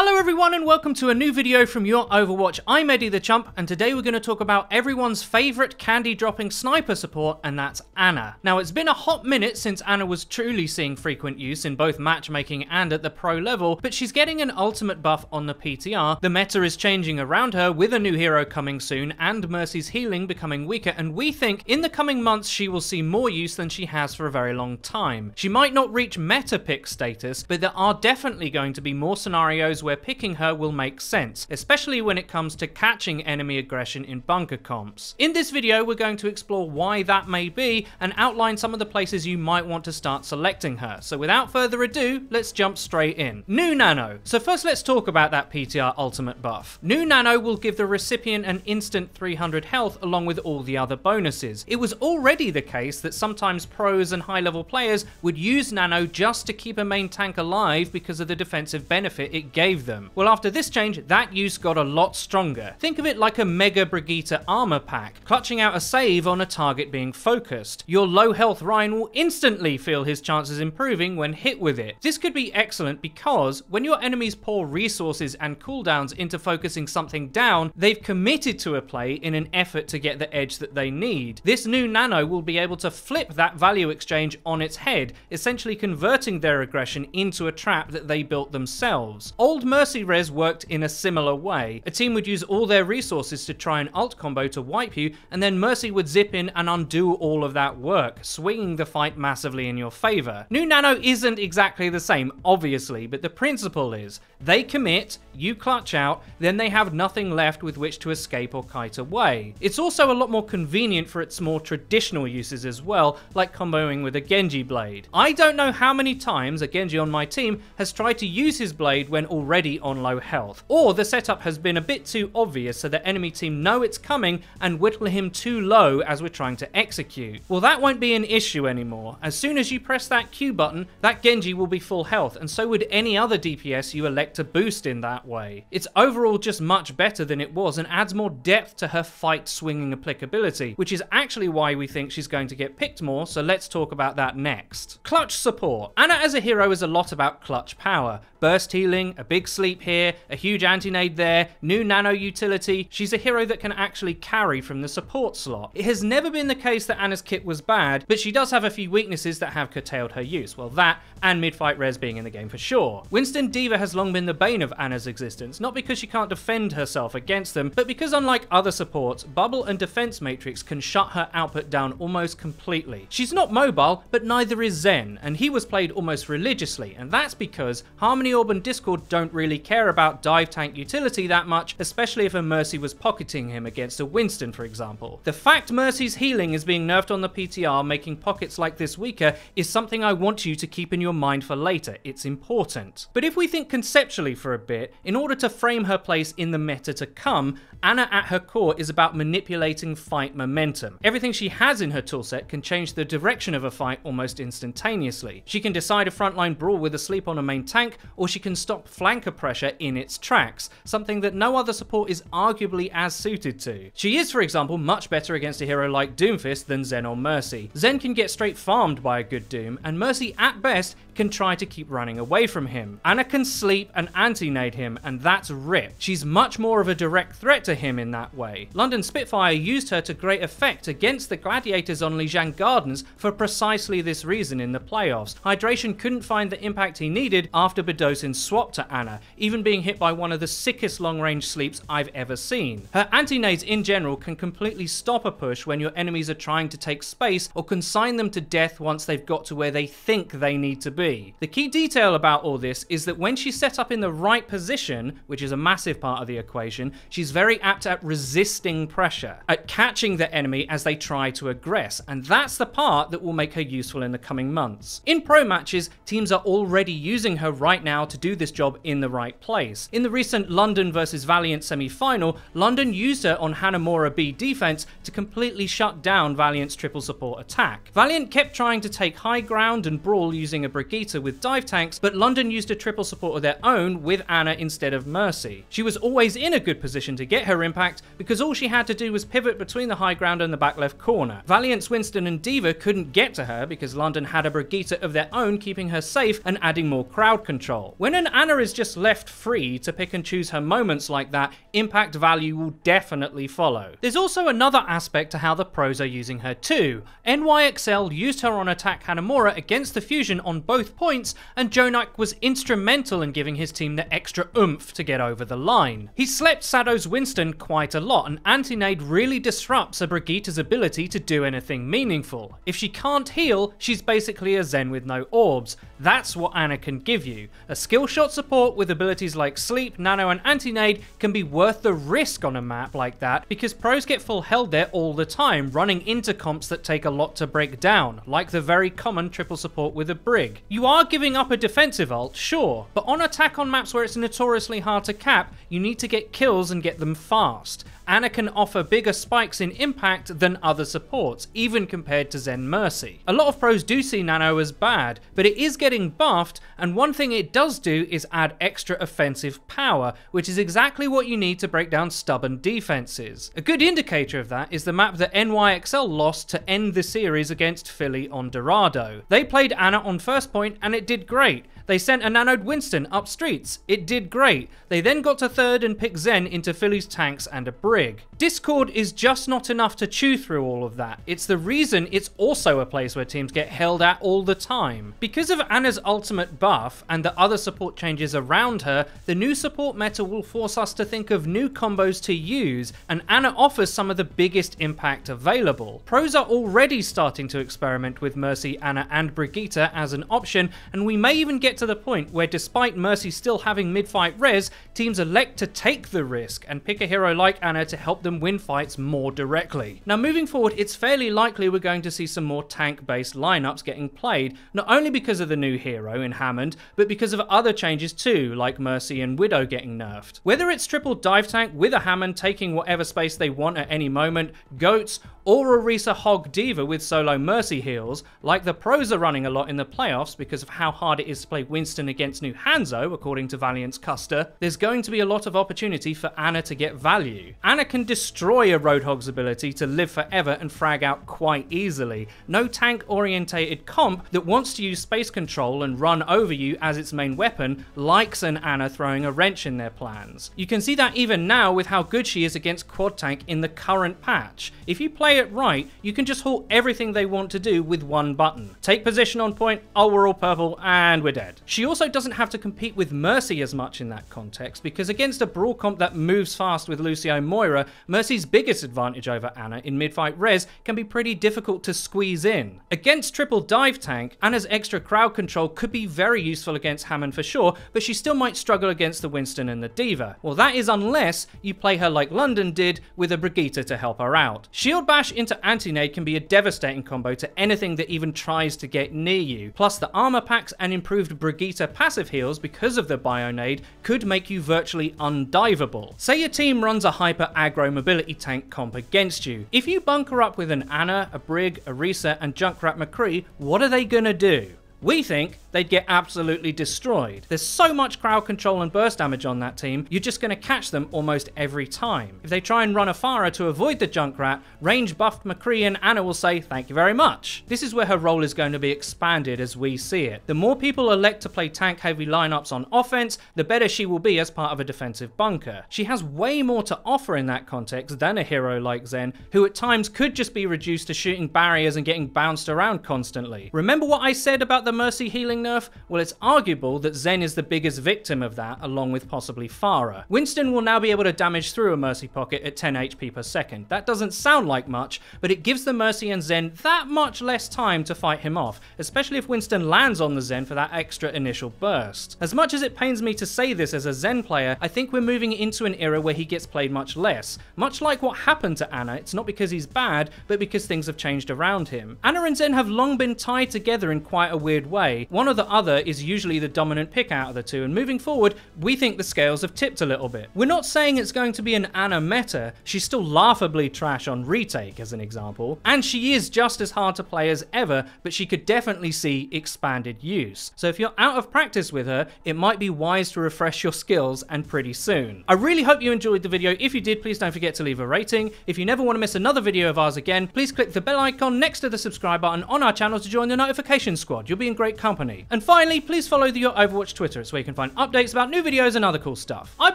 Hello everyone and welcome to a new video from Your Overwatch. I'm Eddie the Chump and today we're going to talk about everyone's favourite candy dropping sniper support, and that's Ana. Now it's been a hot minute since Ana was truly seeing frequent use in both matchmaking and at the pro level, but she's getting an ultimate buff on the PTR, the meta is changing around her with a new hero coming soon and Mercy's healing becoming weaker, and we think in the coming months she will see more use than she has for a very long time. She might not reach meta pick status, but there are definitely going to be more scenarios where picking her will make sense, especially when it comes to catching enemy aggression in bunker comps. In this video, we're going to explore why that may be and outline some of the places you might want to start selecting her. So without further ado, let's jump straight in. New Nano. So first let's talk about that PTR ultimate buff. New Nano will give the recipient an instant 300 health along with all the other bonuses. It was already the case that sometimes pros and high level players would use Nano just to keep a main tank alive because of the defensive benefit it gave them. Well, after this change, that use got a lot stronger. Think of it like a Mega Brigitte armor pack, clutching out a save on a target being focused. Your low health Ryan will instantly feel his chances improving when hit with it. This could be excellent because when your enemies pour resources and cooldowns into focusing something down, they've committed to a play in an effort to get the edge that they need. This new Nano will be able to flip that value exchange on its head, essentially converting their aggression into a trap that they built themselves. Old Mercy res worked in a similar way. A team would use all their resources to try an ult combo to wipe you, and then Mercy would zip in and undo all of that work, swinging the fight massively in your favor. New Nano isn't exactly the same, obviously, but the principle is, they commit, you clutch out, then they have nothing left with which to escape or kite away. It's also a lot more convenient for its more traditional uses as well, like comboing with a Genji blade. I don't know how many times a Genji on my team has tried to use his blade when already on low health, or the setup has been a bit too obvious so the enemy team know it's coming and whittle him too low as we're trying to execute. Well, that won't be an issue anymore. As soon as you press that Q button, that Genji will be full health, and so would any other DPS you elect to boost in that way. It's overall just much better than it was and adds more depth to her fight swinging applicability, which is actually why we think she's going to get picked more, so let's talk about that next. Clutch support. Ana as a hero is a lot about clutch power. Burst healing, a big sleep here, a huge anti-nade there, new nano utility. She's a hero that can actually carry from the support slot. It has never been the case that Ana's kit was bad, but she does have a few weaknesses that have curtailed her use. Well, that and mid-fight res being in the game for sure. Winston D.Va has long been the bane of Ana's existence, not because she can't defend herself against them, but because unlike other supports, Bubble and Defense Matrix can shut her output down almost completely. She's not mobile, but neither is Zen, and he was played almost religiously, and that's because Harmony Orb and Discord don't really care about dive tank utility that much, especially if a Mercy was pocketing him against a Winston, for example. The fact Mercy's healing is being nerfed on the PTR, making pockets like this weaker, is something I want you to keep in your mind for later. It's important. But if we think conceptually for a bit, in order to frame her place in the meta to come, Ana at her core is about manipulating fight momentum. Everything she has in her toolset can change the direction of a fight almost instantaneously. She can decide a frontline brawl with a sleep on a main tank, or she can stop flanker pressure in its tracks, something that no other support is arguably as suited to. She is, for example, much better against a hero like Doomfist than Zen or Mercy. Zen can get straight farmed by a good Doom, and Mercy at best can try to keep running away from him. Ana can sleep and anti-nade him, and that's rip. She's much more of a direct threat to him in that way. London Spitfire used her to great effect against the Gladiators on Lijiang Gardens for precisely this reason in the playoffs. Hydration couldn't find the impact he needed after Bedosin swapped to Ana, even being hit by one of the sickest long-range sleeps I've ever seen. Her anti-nades in general can completely stop a push when your enemies are trying to take space or consign them to death once they've got to where they think they need to be. The key detail about all this is that when she's set up in the right position, which is a massive part of the equation, she's very apt at resisting pressure, at catching the enemy as they try to aggress, and that's the part that will make her useful in the coming months. In pro matches, teams are already using her right now to do this job in the right place. In the recent London vs Valiant semi-final, London used her on Hanamura B defense to completely shut down Valiant's triple support attack. Valiant kept trying to take high ground and brawl using a Brigitte with dive tanks, but London used a triple support of their own with Ana instead of Mercy. She was always in a good position to get her impact because all she had to do was pivot between the high ground and the back left corner. Valiant's Winston and D.Va couldn't get to her because London had a Brigitte of their own keeping her safe and adding more crowd control. well. When an Ana is just left free to pick and choose her moments like that, impact value will definitely follow. There's also another aspect to how the pros are using her too. NYXL used her on attack Hanamura against the fusion on both points, and Jonak was instrumental in giving his team the extra oomph to get over the line. He slept Sado's Winston quite a lot, and anti-nade really disrupts a Brigitte's ability to do anything meaningful. If she can't heal, she's basically a Zen with no orbs. That's what Ana can give you. A skill shot support with abilities like sleep, nano and anti-nade can be worth the risk on a map like that, because pros get full held there all the time, running into comps that take a lot to break down, like the very common triple support with a Brig. You are giving up a defensive ult, sure, but on attack on maps where it's notoriously hard to cap, you need to get kills and get them fast. Ana can offer bigger spikes in impact than other supports, even compared to Zen Mercy. A lot of pros do see Nano as bad, but it is getting buffed, and one thing it does do is add extra offensive power, which is exactly what you need to break down stubborn defenses. A good indicator of that is the map that NYXL lost to end the series against Philly on Dorado. They played Ana on first point and it did great. They sent a nanoed Winston up streets. It did great. They then got to third and picked Zen into Philly's tanks and a Brig. Discord is just not enough to chew through all of that. It's the reason it's also a place where teams get held at all the time. Because of Ana's ultimate buff and the other support changes around her, the new support meta will force us to think of new combos to use, and Ana offers some of the biggest impact available. Pros are already starting to experiment with Mercy, Ana and Brigitte as an option, and we may even get to the point where, despite Mercy still having mid-fight res, teams elect to take the risk and pick a hero like Ana to help them win fights more directly. Now moving forward, it's fairly likely we're going to see some more tank-based lineups getting played, not only because of the new hero in Hammond, but because of other changes too, like Mercy and Widow getting nerfed. Whether it's triple dive tank with a Hammond taking whatever space they want at any moment, goats, or a Orisa Hog Diva with solo Mercy heals, like the pros are running a lot in the playoffs because of how hard it is to play Winston against new Hanzo, according to Valiant's Custer, there's going to be a lot of opportunity for Ana to get value. Ana can destroy a Roadhog's ability to live forever and frag out quite easily. No tank-orientated comp that wants to use space control and run over you as its main weapon likes an Ana throwing a wrench in their plans. You can see that even now with how good she is against quad tank in the current patch. If you play it right, you can just halt everything they want to do with one button. Take position on point, oh we're all purple, and we're dead. She also doesn't have to compete with Mercy as much in that context, because against a brawl comp that moves fast with Lucio Moira, Mercy's biggest advantage over Ana in mid-fight res can be pretty difficult to squeeze in. Against triple dive tank, Ana's extra crowd control could be very useful against Hammond for sure, but she still might struggle against the Winston and the Diva. Well, that is unless you play her like London did with a Brigitte to help her out. Shield bash into anti-nade can be a devastating combo to anything that even tries to get near you. Plus the armor packs and improved Brigitte passive heals because of the Bionade could make you virtually undiveable. Say your team runs a hyper aggro mobility tank comp against you. If you bunker up with an Ana, a Brig, a Orisa and Junkrat McCree, what are they gonna do? We think they'd get absolutely destroyed. There's so much crowd control and burst damage on that team, you're just going to catch them almost every time. If they try and run a Pharah to avoid the Junkrat, range buffed McCree and Ana will say thank you very much. This is where her role is going to be expanded as we see it. The more people elect to play tank heavy lineups on offense, the better she will be as part of a defensive bunker. She has way more to offer in that context than a hero like Zen, who at times could just be reduced to shooting barriers and getting bounced around constantly. Remember what I said about the Mercy healing nerf? Well, it's arguable that Zen is the biggest victim of that, along with possibly Pharah. Winston will now be able to damage through a Mercy pocket at 10 HP per second. That doesn't sound like much, but it gives the Mercy and Zen that much less time to fight him off, especially if Winston lands on the Zen for that extra initial burst. As much as it pains me to say this as a Zen player, I think we're moving into an era where he gets played much less. Much like what happened to Ana, it's not because he's bad, but because things have changed around him. Ana and Zen have long been tied together in quite a weird way. One or the other is usually the dominant pick out of the two, and moving forward, we think the scales have tipped a little bit. We're not saying it's going to be an Ana meta. She's still laughably trash on retake, as an example, and she is just as hard to play as ever, but she could definitely see expanded use. So if you're out of practice with her, it might be wise to refresh your skills, and pretty soon. I really hope you enjoyed the video. If you did, please don't forget to leave a rating. If you never want to miss another video of ours again, please click the bell icon next to the subscribe button on our channel to join the notification squad. You'll be in great company. And finally, please follow the Your Overwatch Twitter. It's where you can find updates about new videos and other cool stuff. I've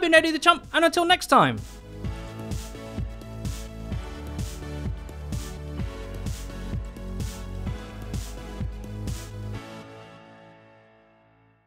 been Eddie the Chump, and until next time,